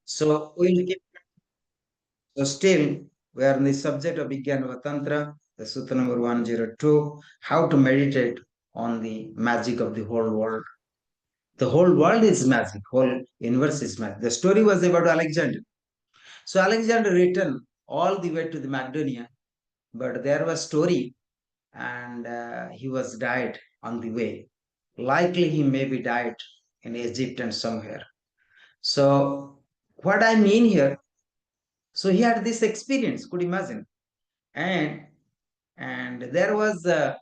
So so still we are in the subject of Vigyana Tantra, the Sutta number 102, how to meditate on the magic of the whole world. The whole world is magic, whole universe is magic. The story was about Alexander. So Alexander returned all the way to the Macedonia, but there was story and he was died on the way. Likely he maybe died in Egypt and somewhere. So what I mean here, so he had this experience, could imagine, and there was a,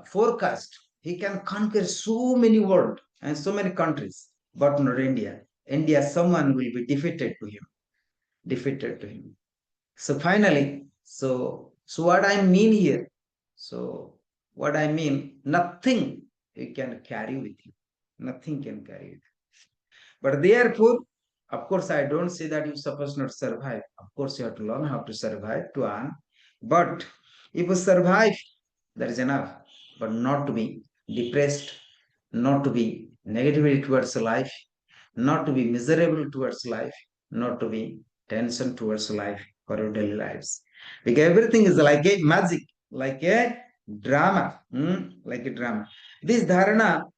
forecast he can conquer so many world and so many countries, but not India. India, someone will be defeated to him. So finally, so what I mean here, so what I mean, nothing you can carry with you, nothing can carry with you. But therefore, of course, I don't say that you suppose not survive. Of course, you have to learn how to survive to earn. But if you survive, that is enough. But not to be depressed, not to be negatively towards life, not to be miserable towards life, not to be tension towards life for your daily lives. Because everything is like a magic, like a drama, like a drama. This dharana,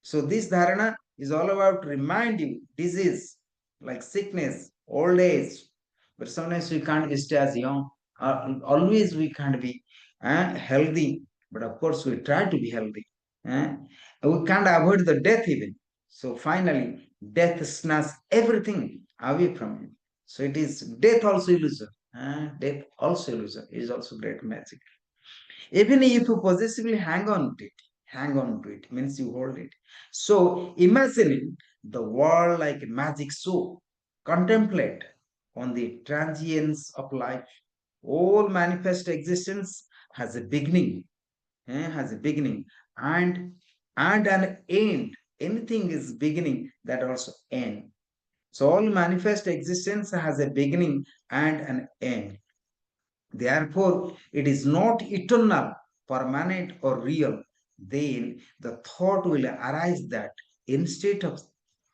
so this dharana is all about to remind you disease, like sickness, old age. But sometimes we can't be stay as young. Always we can't be healthy. But of course we try to be healthy. eh. We can't avoid the death even. So finally, death snatches everything away from you. So it is death also illusion. Death also illusion is also great magic. Even if you possessively hang on to it means you hold it. So imagining the world like a magic show, contemplate on the transience of life. All manifest existence has a beginning, has a beginning and an end. Anything is beginning that also end. So all manifest existence has a beginning and an end. Therefore, it is not eternal, permanent, or real. Then the thought will arise that instead of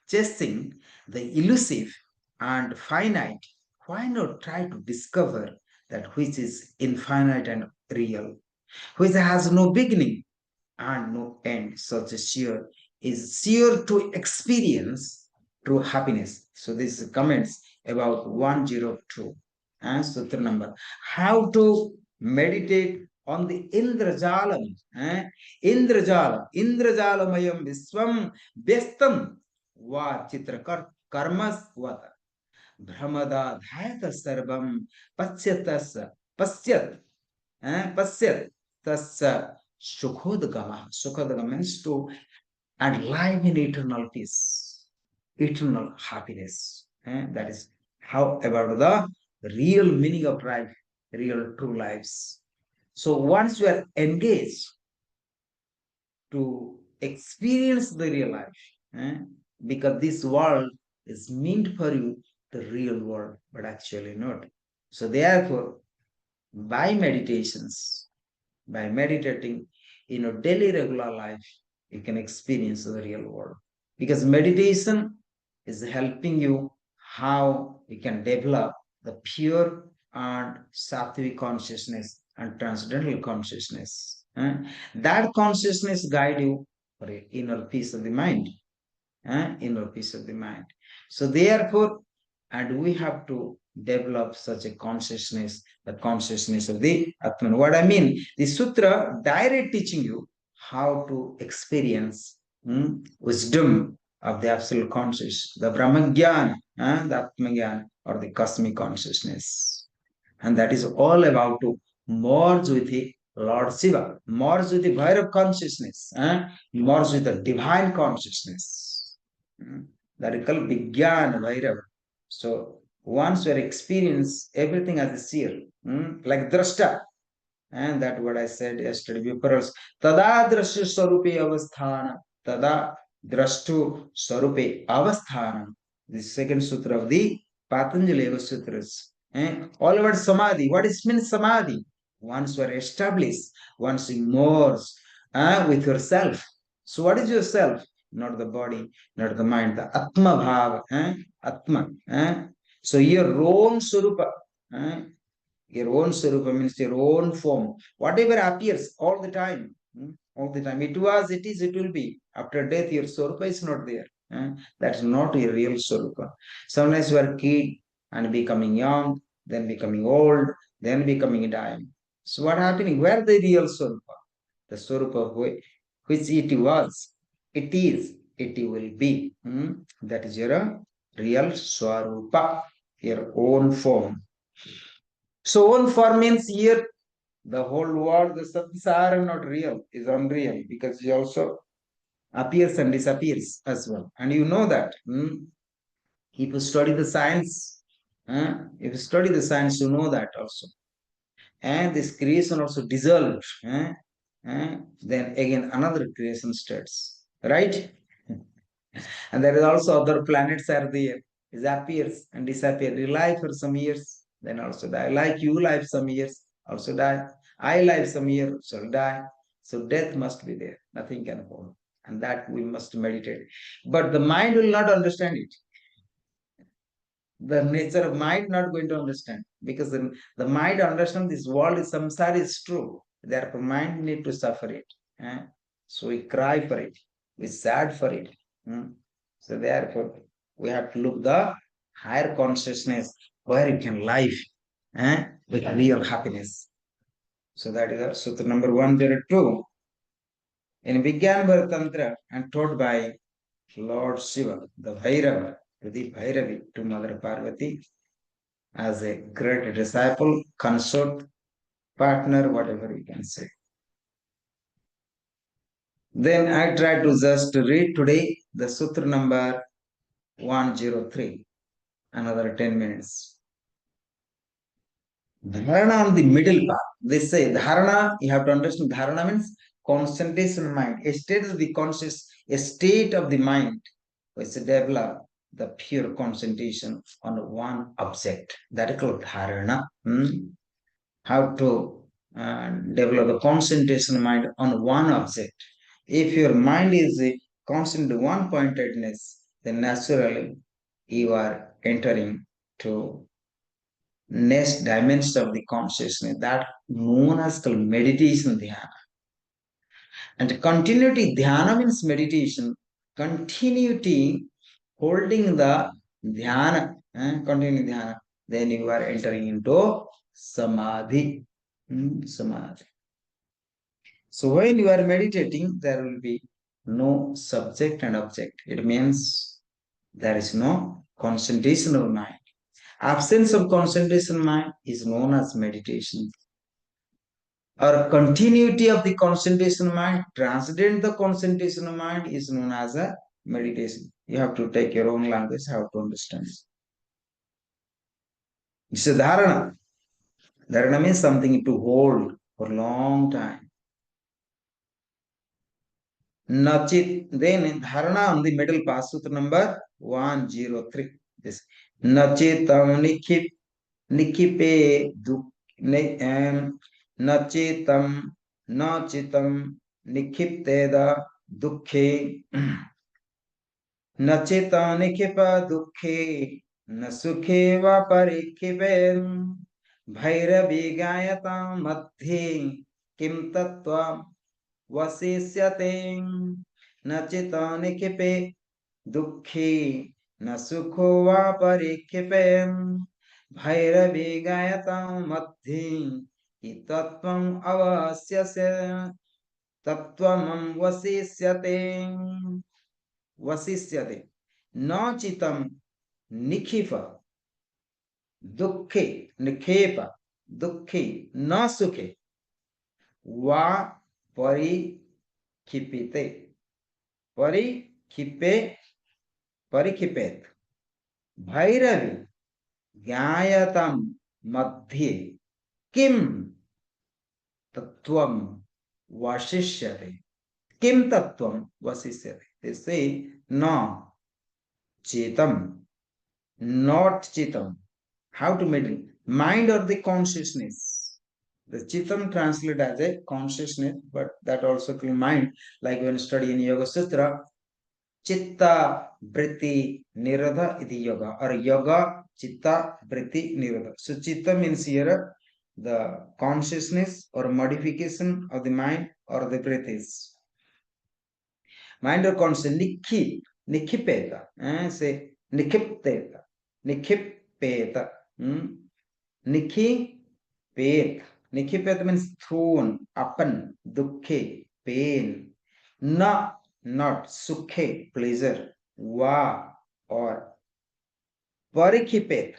chasing the elusive and finite, why not try to discover that which is infinite and real, which has no beginning and no end? Such a sure is sure to experience true happiness. So this is comments about 102 and sutra number. How to meditate on the Indrajalam. Indrajalamayam Viswam Vyastam Va Chitrakar Karmas Vata Brahmada Dhayata Sarvam Pasyat Pasyat Tasya Sukhodagama. Sukhodagama means to and live in eternal peace, eternal happiness. That is how about the real meaning of life, real true lives. So once you are engaged to experience the real life, eh, because this world is meant for you, the real world, but actually not. So therefore, by meditations, by meditating in a daily regular life, you can experience the real world. Because meditation is helping you how you can develop the pure and sattvic consciousness and transcendental consciousness. That consciousness guide you for a inner peace of the mind. Inner peace of the mind. So therefore, and we have to develop such a consciousness, the consciousness of the Atman. What I mean, the sutra direct teaching you how to experience wisdom of the absolute conscious, the Brahmagyan, the Atmagyan, or the cosmic consciousness. And that is all about to merge with the Lord Shiva, merge with the Bhairava consciousness, merge with the divine consciousness. That is called Vigyana Bhairava. So once you experience everything as a seer, like drashta, and that what I said yesterday before us, tada drashtu sarupe avasthana, tada drashtu sarupe avasthana. The second sutra of the Patanjali Yoga Sutras. All about samadhi. What is means samadhi? Once you are established, once you merge with yourself. So what is yourself? not the body, not the mind, the Atma Bhava, Atma. So your own Surupa, your own Surupa means your own form, whatever appears all the time, all the time. It was, it is, it will be. After death, your Surupa is not there. That's not your real Surupa. Sometimes you are kid and becoming young, then becoming old, then becoming dying. So what happening? Where the real Swarupa? The Swarupa which it was, it is, it will be. That is your real Swarupa, your own form. So own form means here the whole world, the samsara not real, is unreal because it also appears and disappears as well. And you know that. If you study the science, if you study the science, you know that also. And this creation also dissolved. Then again another creation starts, right? And there is also other planets are there. It appears and disappear. You live for some years, then also die. Like you live some years, also die. I live some years, shall die. So death must be there. Nothing can hold. And that we must meditate. But the mind will not understand it. The nature of mind not going to understand because the mind understand this world is samsara is true. Therefore, mind need to suffer it. So we cry for it, we sad for it. So therefore, we have to look the higher consciousness where you can live with real happiness. So that is our sutra number 102 in Vigyana Tantra and taught by Lord Shiva, the Bhairava, to the Bhairavi, to Mother Parvati, as a great disciple, consort, partner, whatever you can say. Then I try to just read today the sutra number 103, another 10 minutes. Dharana on the middle path. They say dharana, you have to understand dharana means concentration of mind, a state of the conscious, a state of the mind which develop the pure concentration on one object. That is called dharana. How to develop the concentration mind on one object. If your mind is constant to one pointedness, then naturally you are entering to next dimension of the consciousness that known as called meditation dhyana. And continuity dhyana means meditation. Continuity holding the dhyana, continuing dhyana, then you are entering into samadhi. Samadhi. So when you are meditating, there will be no subject and object. It means there is no concentration of mind. Absence of concentration of mind is known as meditation. Or continuity of the concentration of mind, transcendent the concentration of mind is known as a meditation. You have to take your own language, how to understand. It's a dharana. Dharana means something to hold for a long time. Nachit, then dharana on the middle path, sutra number 103. This Nachitam nikipe duk nachitam nachitam nikipteda dukhe nachita nikipa dukhe nasukhe va parikipen bhairavi gayata madhe kim tattva वशिष्यते न चितानिकिपे दुःखी न सुखो वा परिक्षिपे भैरवी गायतां मध्ये हि तत्त्वम् अवश्यस्य तत्त्वमं वशिष्यते वशिष्यते न चितं निखिप दुःखे निखेप दुःखे न सुखे वा परिक्षिपिते परिक्षिपे परिक्षिपेत भैरवी ज्ञायतम मध्ये किम तत्वम वशिष्यते किम तत्वम वशिष्यते. They say no chetam, not chitam. How to meditate? Mind or the consciousness. The chitam translated as a consciousness, but that also called mind. Like when study in Yoga Sutra, Chitta Vritti Nirodha iti yoga, or yoga Chitta Vritti Nirodha. So Chitta means here the consciousness or modification of the mind or the breath is. Mind or conscious, Nikhipeta, say Nikhipteta, Nikhipeta, Nikhipet. Nikhipet means thrown, upon, dukhe, pain, na, not, sukhe, pleasure, va, or parikipet,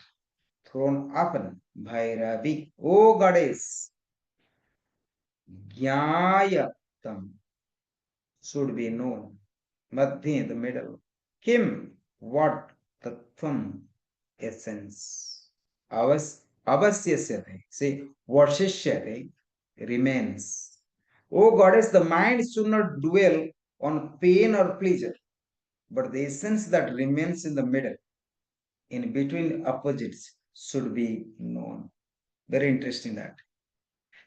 thrown upon, Bhairavi, O goddess, Jnayatam, should be known, Madhya, the middle, Kim, what, Tattvam, essence, Avasyasate, say, Vashishyate, remains. O goddess, the mind should not dwell on pain or pleasure, but the essence that remains in the middle, in between opposites, should be known. Very interesting that.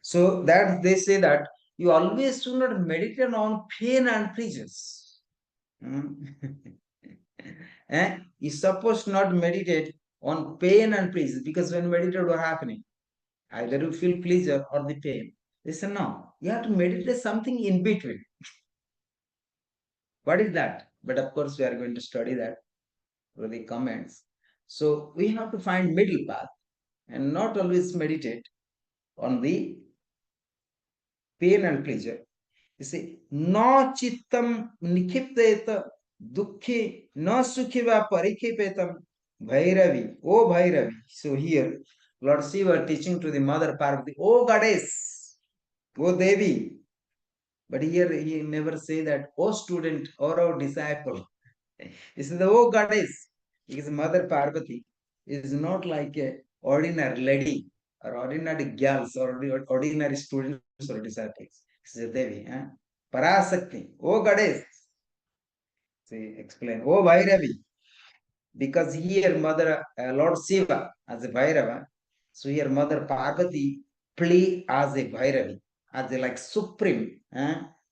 So that they say that you always should not meditate on pain and pleasures. You're supposed not meditate on pain and pleasure, because when meditate what happening? Either you feel pleasure or the pain. They say no, you have to meditate something in between. What is that? But of course, we are going to study that through the comments. So we have to find middle path and not always meditate on the pain and pleasure. You see, no chittam nikhipteta dukhi no sukhiva parikipetam Bhairavi, oh Bhairavi. So here, Lord Shiva teaching to the mother Parvati, oh goddess, oh Devi. But here he never say that, oh student or oh disciple. He said, oh goddess, because Mother Parvati is not like a ordinary lady or ordinary girls or ordinary students or disciples. She is a Devi. Parasakti, oh goddess. See, explain, oh Bhairavi, because here Mother Lord Shiva as a Bhairava, so here Mother Parvati play as a Bhairavi, as a like supreme,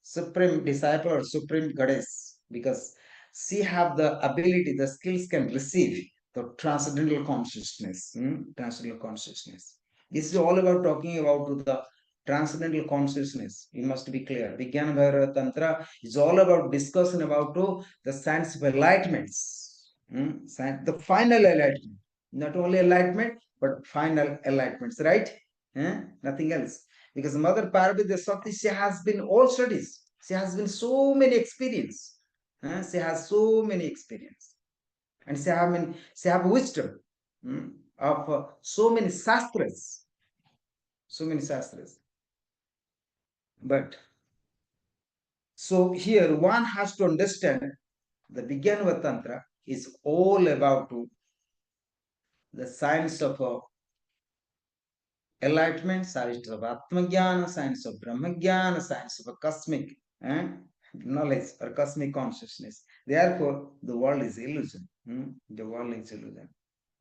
supreme disciple or supreme goddess, because she have the ability, the skills can receive the transcendental consciousness, transcendental consciousness. This is all about talking about the transcendental consciousness. You must be clear. Vigyana Bhairava Tantra is all about discussing about the science of enlightenments. The final enlightenment, not only enlightenment, but final enlightenments, right? Nothing else. Because Mother Parvati, the Sakti, she has been all studies. She has been so many experience. She has so many experience. And she have wisdom of so many shastras. So many shastras. But so here one has to understand the Vigyana Tantra is all about the science of enlightenment, science of Atmajnana, science of Brahmajnana, science of a cosmic knowledge or cosmic consciousness. Therefore, the world is illusion. The world is illusion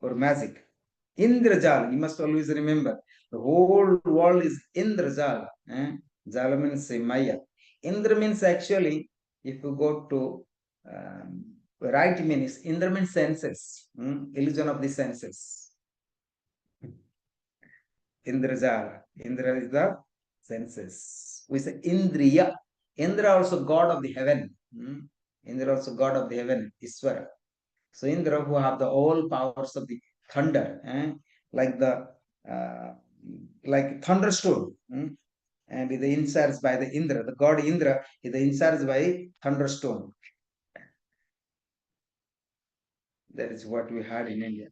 or magic. Indrajala, you must always remember, the whole world is Indrajala. Jala means Maya. Indra means actually, if you go to right means, Indra means senses, illusion of the senses. Indrajala. Indra is the senses. We say Indriya. Indra also God of the heaven. Indra also God of the heaven, Iswara. So Indra who have the all powers of the thunder, like the like thunderstorm, and the insides by the Indra, the god Indra is the insides by thunderstorm. That is what we had in India.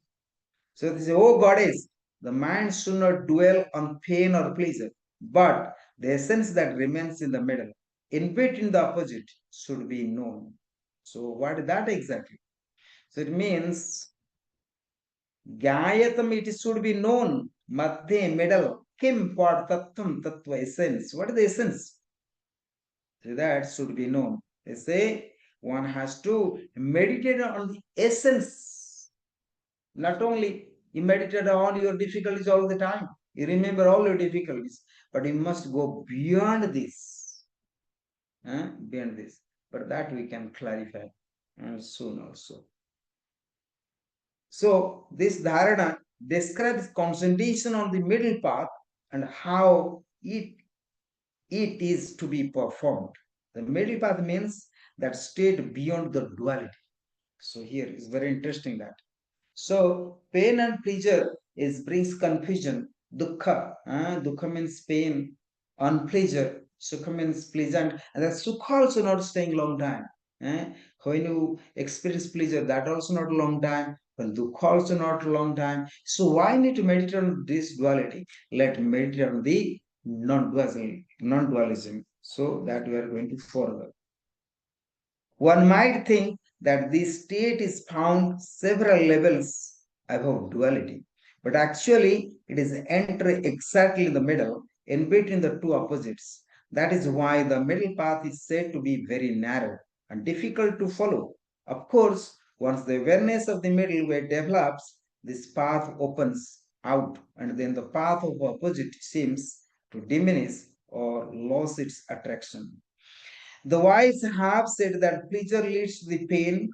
So this is, oh goddess, the mind should not dwell on pain or pleasure, but the essence that remains in the middle, in between the opposite, should be known. So what is that exactly? So it means Gayatam, it should be known. Madhya, middle. Kim, what? Tattvam, tattva, essence. What is the essence? So that should be known. They say one has to meditate on the essence. Not only you meditate on your difficulties all the time. You remember all your difficulties. But you must go beyond this. Beyond this. But that we can clarify. and soon also. So this dharana describes concentration on the middle path and how it is to be performed. The middle path means that state beyond the duality. So here is very interesting that. So pain and pleasure is brings confusion. Dukkha, dukkha means pain, unpleasure. Sukha means pleasant, and that sukha also not staying long time. eh. When you experience pleasure, that also not a long time. When dukkha also not a long time. So why need to meditate on this duality? Let meditate on the non-dualism, non-dualism. So that we are going to further. One might think that this state is found several levels above duality, but actually it is entered exactly in the middle, in between the two opposites. That is why the middle path is said to be very narrow and difficult to follow. Of course, once the awareness of the middle way develops, this path opens out, and then the path of opposite seems to diminish or lose its attraction. The wise have said that pleasure leads to the pain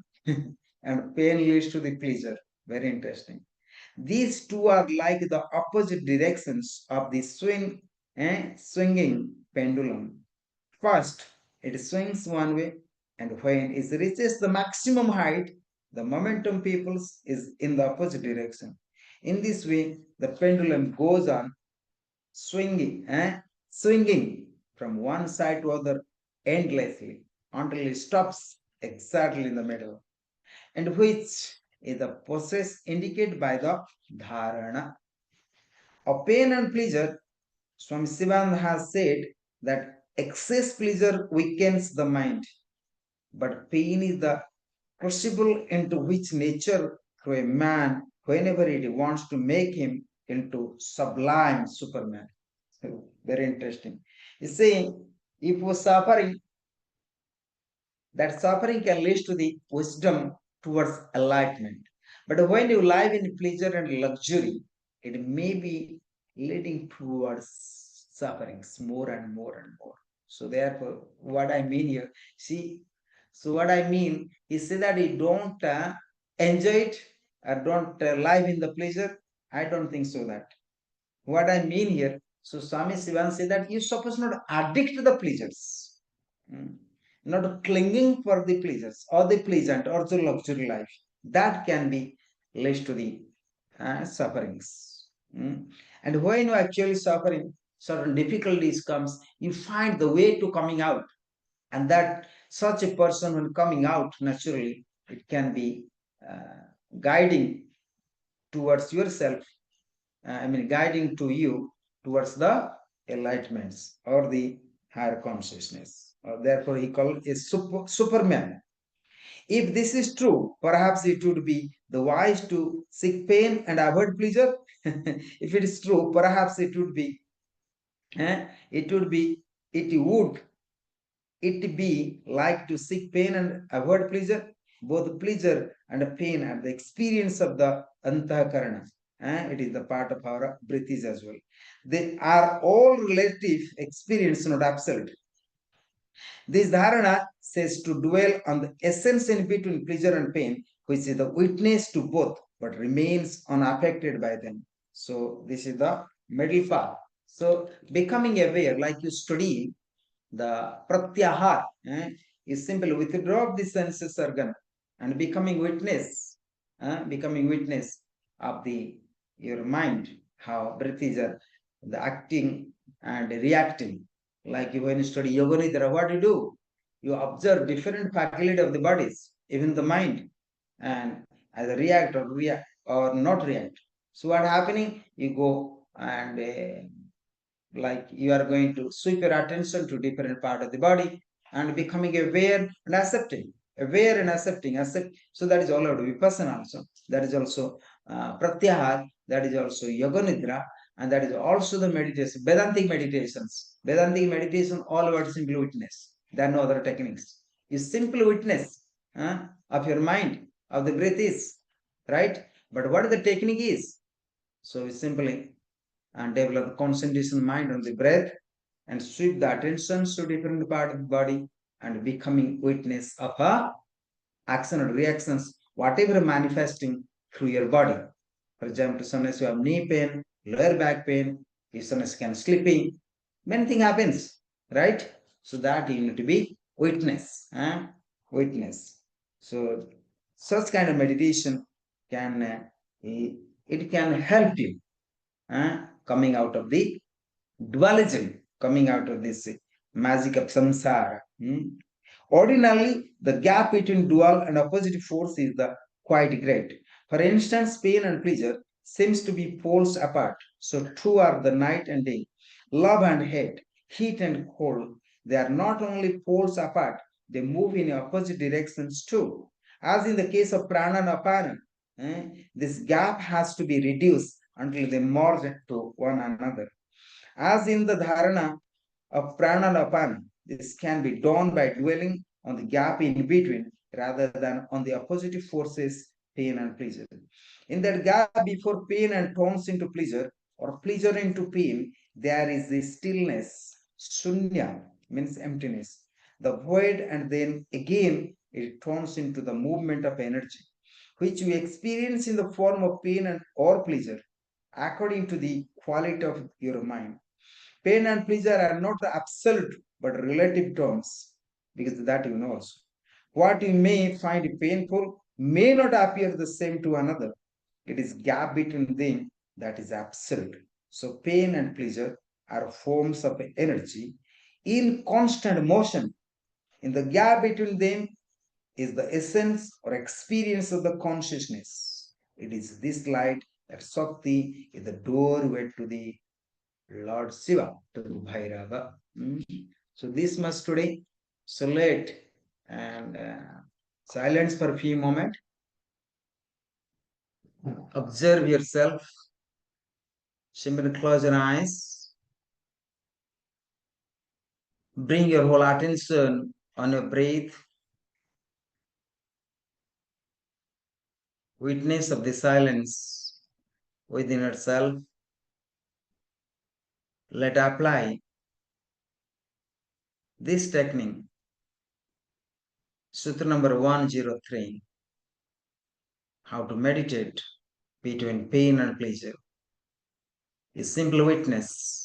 and pain leads to the pleasure. Very interesting. These two are like the opposite directions of the swinging pendulum. First, it swings one way, and when it reaches the maximum height, the momentum peoples is in the opposite direction. In this way, the pendulum goes on swinging from one side to other endlessly until it stops exactly in the middle, and which is the process indicated by the dharana. Of pain and pleasure, Swami Sivan has said that excess pleasure weakens the mind, but pain is the crucible into which nature through a man whenever it wants to make him into sublime superman. Very interesting. He's saying if we're suffering, that suffering can lead to the wisdom towards enlightenment. But when you live in pleasure and luxury, it may be leading towards sufferings more and more and more. So therefore, what I mean here, see, so what I mean is say that you don't enjoy it or don't live in the pleasure. I don't think so that. What I mean here, so Swami Sivan said that you suppose not addict to the pleasures, mm, not clinging for the pleasures or the pleasant or the luxury life. That can be leads to the sufferings. And when you actually suffering, certain difficulties comes, you find the way to coming out, and that such a person when coming out naturally, it can be guiding towards yourself, guiding to you towards the enlightenments or the higher consciousness. Therefore, he called a Superman. If this is true, perhaps it would be the wise to seek pain and avoid pleasure. If it is true, perhaps it would be, it would it be like to seek pain and avoid pleasure? Both pleasure and pain are the experience of the antakarana. It is the part of our breathis as well. They are all relative experience, not absolute. This dharana says to dwell on the essence in between pleasure and pain, which is the witness to both, but remains unaffected by them. So this is the middle path. So becoming aware, like you study the pratyahar, is simply withdraw of the senses organ and becoming witness of the your mind, how breath is the acting and reacting. Like when you study yoga nidra, what do? You observe different faculty of the bodies, even the mind, and either react or not react. So what happening? You go and like you are going to sweep your attention to different part of the body and becoming aware and accepting accept. So that is all about vipassana also, that is also pratyahar, that is also yoga nidra, and that is also the meditation, vedantic meditation all about simple witness. There are no other techniques. You simple witness of your mind, of the breath is right. But what the technique is, so we simply and develop concentration mind on the breath and sweep the attention to different part of the body and becoming witness of a action or reactions, whatever manifesting through your body. For example, sometimes you have knee pain, lower back pain, if sometimes can sleeping, many things happens, right? So that you need to be witness, witness. So such kind of meditation can it can help you coming out of the dualism, coming out of this magic of samsara. Ordinarily, the gap between dual and opposite force is the quite great. For instance, pain and pleasure seems to be poles apart. So true are the night and day, love and hate, heat and cold. They are not only poles apart, they move in opposite directions too. As in the case of prana and apana, this gap has to be reduced until they merge to one another. As in the dharana of pranalapana, this can be done by dwelling on the gap in between rather than on the opposite forces, pain and pleasure. In that gap before pain and turns into pleasure or pleasure into pain, there is the stillness. Shunya means emptiness. The void, and then again it turns into the movement of energy, which we experience in the form of pain and or pleasure according to the quality of your mind. Pain and pleasure are not the absolute but relative terms, because that you know also. What you may find painful may not appear the same to another. It is gap between them that is absolute. So pain and pleasure are forms of energy in constant motion. In the gap between them is the essence or experience of the consciousness. It is this light that Sakti is the doorway to the Lord Shiva, to Bhairava. So this much today. So let and silence for a few moments. Observe yourself. Simply close your eyes. Bring your whole attention on your breath. Witness of the silence within yourself. Let apply this technique. Sutra number 103. How to meditate between pain and pleasure. A simple witness.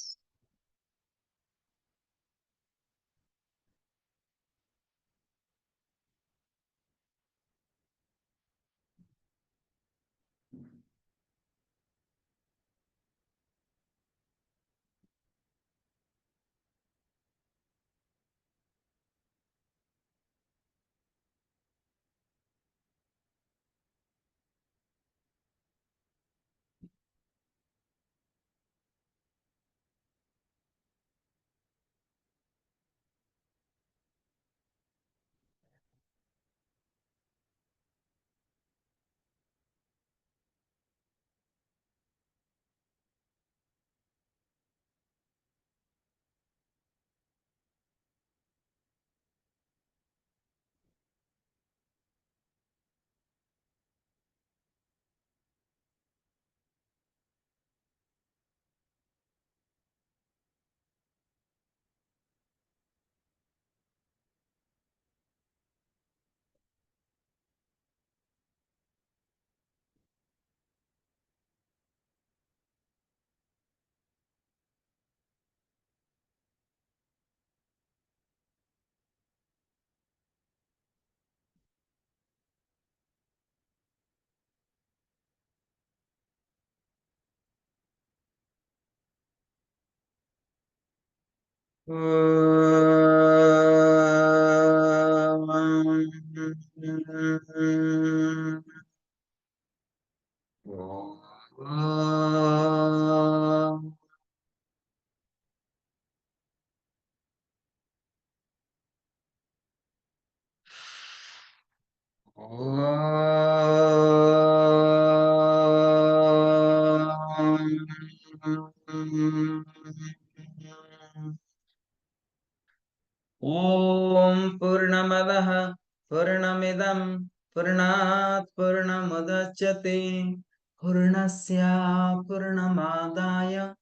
Om Purnamadaha Purnamidam Purnat Purnamudachyate Purnasya Purnamadaya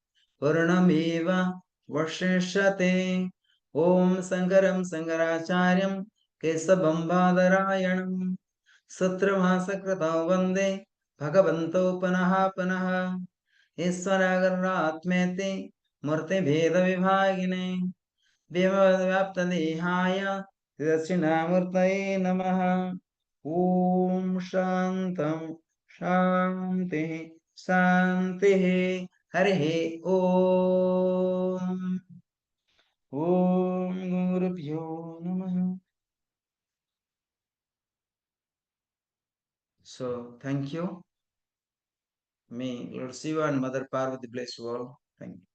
Purnameva Vashishate Om Sangaram Sangaracharyam Kesavam Badarayanam सूत्रभासकृतौ वन्दे भगवन्तौ पुनः पुनः ईश्वरागरात्मेति मूर्तिभेदविभागिने व्याप्तदेहाय दक्षिणामूर्तये नमः। ॐ शान्तं शान्तिः शान्तिः। हरिः ॐ। ॐ गुरुभ्यो नमः। So, thank you. May Lord Shiva and Mother Parvati bless you all. Thank you.